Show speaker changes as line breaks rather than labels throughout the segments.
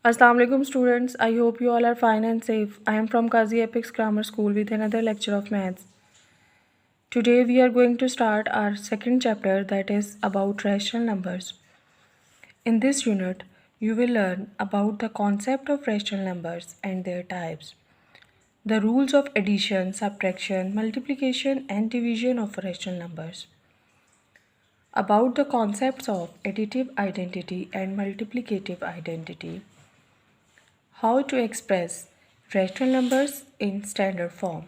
Assalamu alaikum students. I hope you all are fine and safe. I am from Qazi Apex Grammar School with another lecture of maths. Today we are going to start our second chapter, that is about rational numbers. In this unit, you will learn about the concept of rational numbers and their types, the rules of addition, subtraction, multiplication and division of rational numbers, about the concepts of additive identity and multiplicative identity, how to express rational numbers in standard form,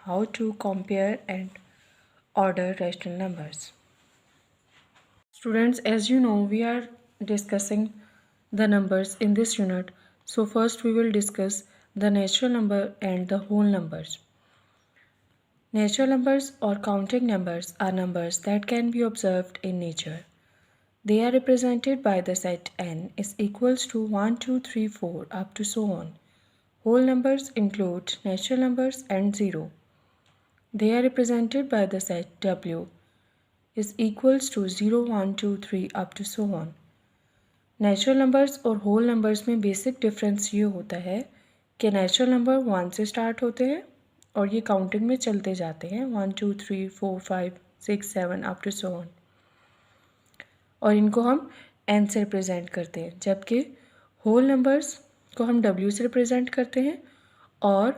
how to compare and order rational numbers. Students, as you know, we are discussing the numbers in this unit. So first we will discuss the natural number and the whole numbers. Natural numbers or counting numbers are numbers that can be observed in nature. They are represented by the set n is equals to 1, 2, 3, 4 up to so on. Whole numbers include natural numbers and 0. They are represented by the set W is equals to 0, 1, 2, 3 up to so on. Natural numbers और whole numbers में basic difference ये होता है कि natural number 1 से start होते हैं और ये काउंटिंग में चलते जाते हैं 1, 2, 3, 4, 5, 6, 7 अप टू सो ऑन, और इनको हम n से रिप्रेजेंट करते हैं, जबकि होल नंबर्स को हम w से रिप्रेजेंट करते हैं और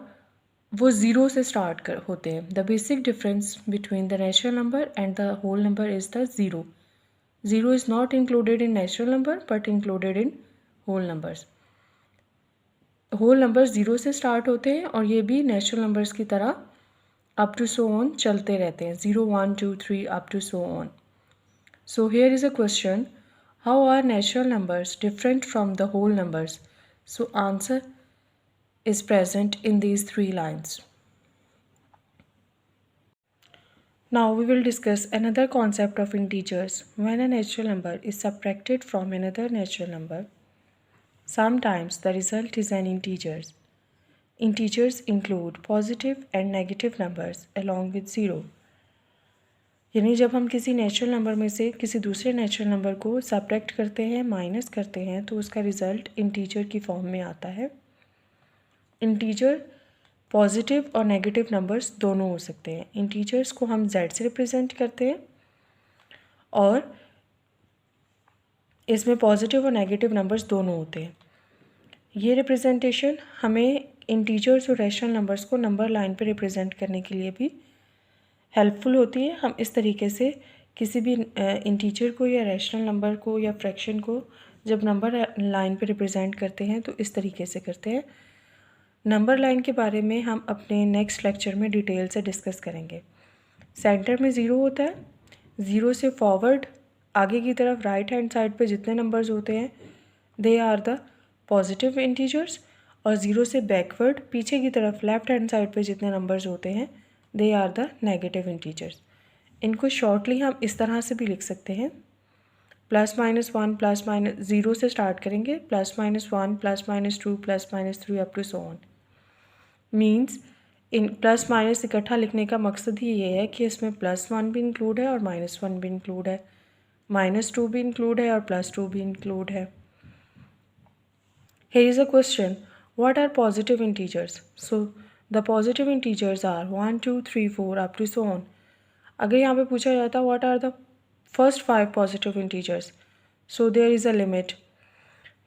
वो ज़ीरो से स्टार्ट कर होते हैं. The basic difference between the natural number and the whole number is the zero. Zero is not included in natural number but included in whole numbers. Whole numbers zero से start होते हैं और ये भी natural numbers की तरह up to so on चलते रहते हैं, 0, 1, 2, 3 up to so on. So here is a question, how are natural numbers different from the whole numbers? So answer is present in these three lines. Now we will discuss another concept of integers. When a natural number is subtracted from another natural number, sometimes the result is an integer. Integers include positive and negative numbers along with 0. यानी जब हम किसी natural number में से किसी दूसरे natural number को subtract करते हैं, माइनस करते हैं, तो उसका रिज़ल्ट इंटीजर की फॉर्म में आता है. इंटीजर पॉजिटिव और नेगेटिव नंबर्स दोनों हो सकते हैं. इंटीजर्स को हम z से रिप्रेजेंट करते हैं और इसमें पॉजिटिव और नेगेटिव नंबर्स दोनों होते हैं. ये रिप्रेजेंटेशन हमें इंटीजर्स और रैशनल नंबर्स को नंबर लाइन पे रिप्रेजेंट करने के लिए भी हेल्पफुल होती है. हम इस तरीके से किसी भी इंटीजर को या रैशनल नंबर को या फ्रैक्शन को जब नंबर लाइन पे रिप्रेजेंट करते हैं तो इस तरीके से करते हैं. नंबर लाइन के बारे में हम अपने नेक्स्ट लेक्चर में डिटेल से डिस्कस करेंगे. सेंटर में ज़ीरो होता है. ज़ीरो से फॉरवर्ड आगे की तरफ राइट हैंड साइड पे जितने नंबर्स होते हैं they are the positive integers, और ज़ीरो से बैकवर्ड पीछे की तरफ लेफ्ट हैंड साइड पे जितने नंबर्स होते हैं they are the negative integers. इनको शॉर्टली हम इस तरह से भी लिख सकते हैं, +-1 +- ज़ीरो से स्टार्ट करेंगे, +-1 +-2 +-3 up to so on. Means इन प्लस माइनस इकट्ठा लिखने का मकसद ही ये है कि इसमें +1 भी इंक्लूड है और -1 भी इंक्लूड है, -2 भी इंक्लूड है और +2 भी इंक्लूड है. Here is a question, what are positive integers? So the positive integers are 1, 2, 3, 4 up to so on. अगर यहाँ पे पूछा जाता what are the first 5 positive integers? So there is a limit,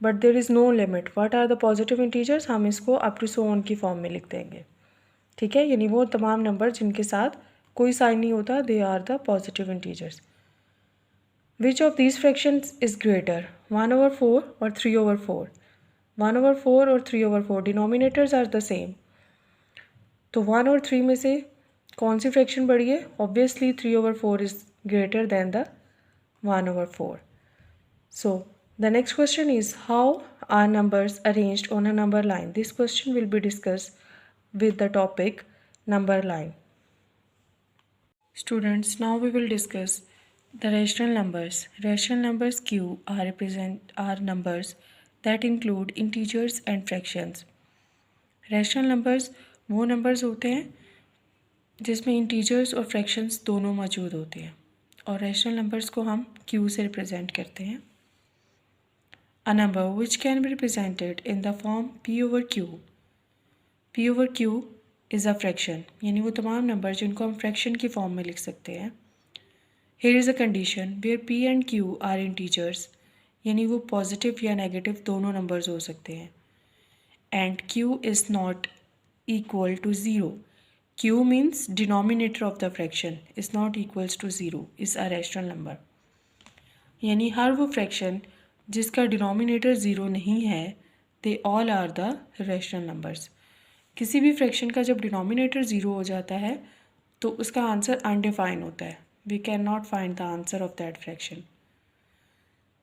but there is no limit. What are the positive integers? हम इसको up to so on की form में लिख देंगे. ठीक है, यानी वो तमाम नंबर जिनके साथ कोई साइन नहीं होता, they are the positive integers. Which of these fractions is greater, 1/4 or 3/4? 1/4 और 3/4 डिनोमिनेटर्स आर द सेम. तो 1 और 3 में से कौन सी फ्रैक्शन बड़ी है? Obviously 3/4 is greater than the 1/4. So the next question is how are numbers arranged on a number line. This question will be discuss with the topic number line. Students, now we will discuss the rational numbers. Rational numbers Q are numbers that include integers and fractions. Rational numbers वो numbers होते हैं जिसमें integers और fractions दोनों मौजूद होते हैं, और rational numbers को हम Q से represent करते हैं. a number which can be represented in the form p over q. p over q is a fraction, यानी वो तमाम नंबर जिनको हम फ्रैक्शन की फॉर्म में लिख सकते हैं. Here is a condition where p and q are integers, यानी वो पॉजिटिव या नेगेटिव दोनों नंबर्स हो सकते हैं. And q is not equal to 0. q means denominator of the fraction is not equals to 0, is a rational number. यानी हर वो fraction जिसका डिनोमिनेटर ज़ीरो नहीं है, they all are the rational numbers. किसी भी फ्रैक्शन का जब डिनोमिनेटर ज़ीरो हो जाता है तो उसका आंसर अनडिफाइन होता है. We can not find the answer of that fraction.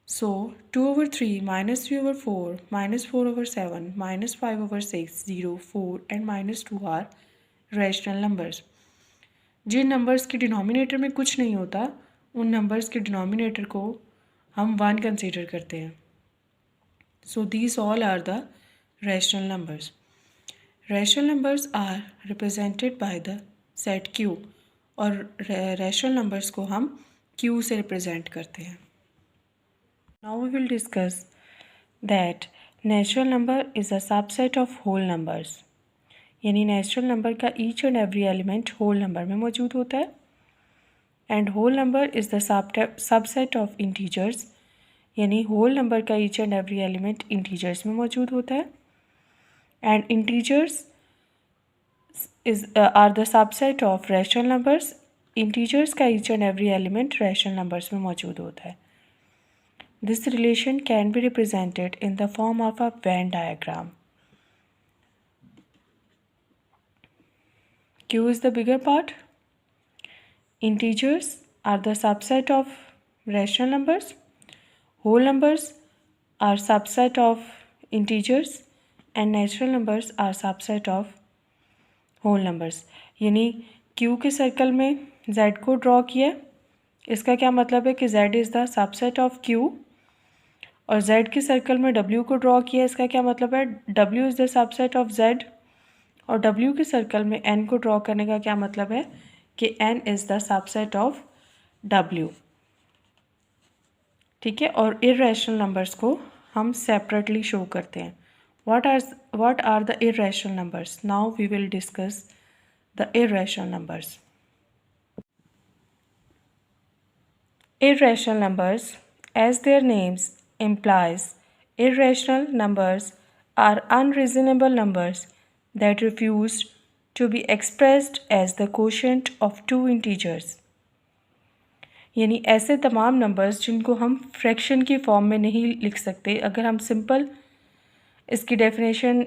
So 2/3 -3/4 -4/7 -5/6 0 4 and -2 are rational numbers. जिन नंबर्स के डिनोमिनेटर में कुछ नहीं होता उन नंबर्स के डिनोमिनेटर को हम 1 कंसीडर करते हैं. So these all are the rational numbers. Rational numbers are represented by the set Q, और रैशनल नंबर्स को हम क्यू से रिप्रेजेंट करते हैं. Now we will discuss that natural number is a subset of whole numbers. यानी natural number का each and every element whole number में मौजूद होता है. And whole number is the subset of integers, यानी होल नंबर का each and every element integers में मौजूद होता है. And integers are the subset of rational numbers. Integers का each and every element rational numbers में मौजूद होता है. This relation can be represented in the form of a Venn diagram. Q is the bigger part. Integers are the subset of rational numbers. Whole numbers are subset of integers and natural numbers are subset of whole numbers. यानी Q के circle में Z को draw किया. इसका क्या मतलब है कि Z is the subset of Q, और Z के सर्कल में W को ड्रॉ किया. इसका क्या मतलब है W is the subset of Z, और W के सर्कल में N को ड्रॉ करने का क्या मतलब है कि N is the subset of W. ठीक है. और इर्रेशनल नंबर्स को हम सेपरेटली शो करते हैं. What are the irrational numbers? Now we will discuss the irrational numbers. Irrational numbers, as their names implies, irrational numbers are unreasonable numbers that refuse to be expressed as the quotient of two integers. यानी ऐसे तमाम numbers जिनको हम fraction की form में नहीं लिख सकते. अगर हम सिंपल इसकी डेफिनेशन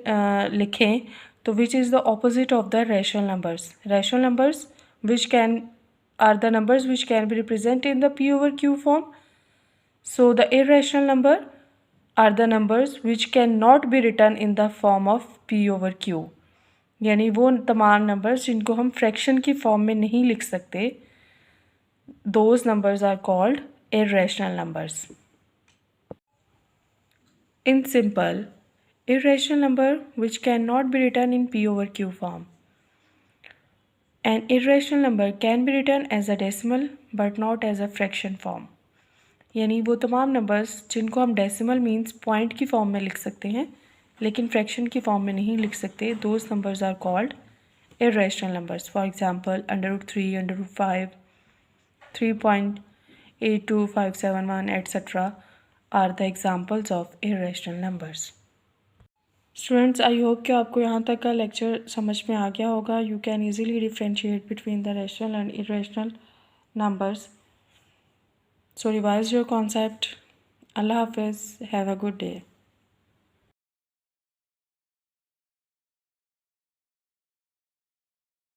लिखें तो which is the opposite of the rational numbers. Rational numbers which can are the numbers which can be represented in the p over q form. So the irrational number are the numbers which cannot be written in the form of p over q. यानी वो तमाम numbers जिनको हम fraction की form में नहीं लिख सकते, those numbers are called irrational numbers. In simple, irrational number which cannot be written in p over q form. An irrational number can be written as a decimal but not as a fraction form. यानी वो तमाम numbers जिनको हम decimal means point की form में लिख सकते हैं लेकिन फ्रैक्शन की फॉर्म में नहीं लिख सकते, those numbers are called irrational numbers. For example, √3, √5, 3.82571, etc. are the examples of irrational numbers. Students, I hope कि आपको यहाँ तक का लेक्चर समझ में आ गया होगा. You can easily differentiate between the rational and irrational numbers. So revise your concept. अल्लाह हाफिज़. Have a good day.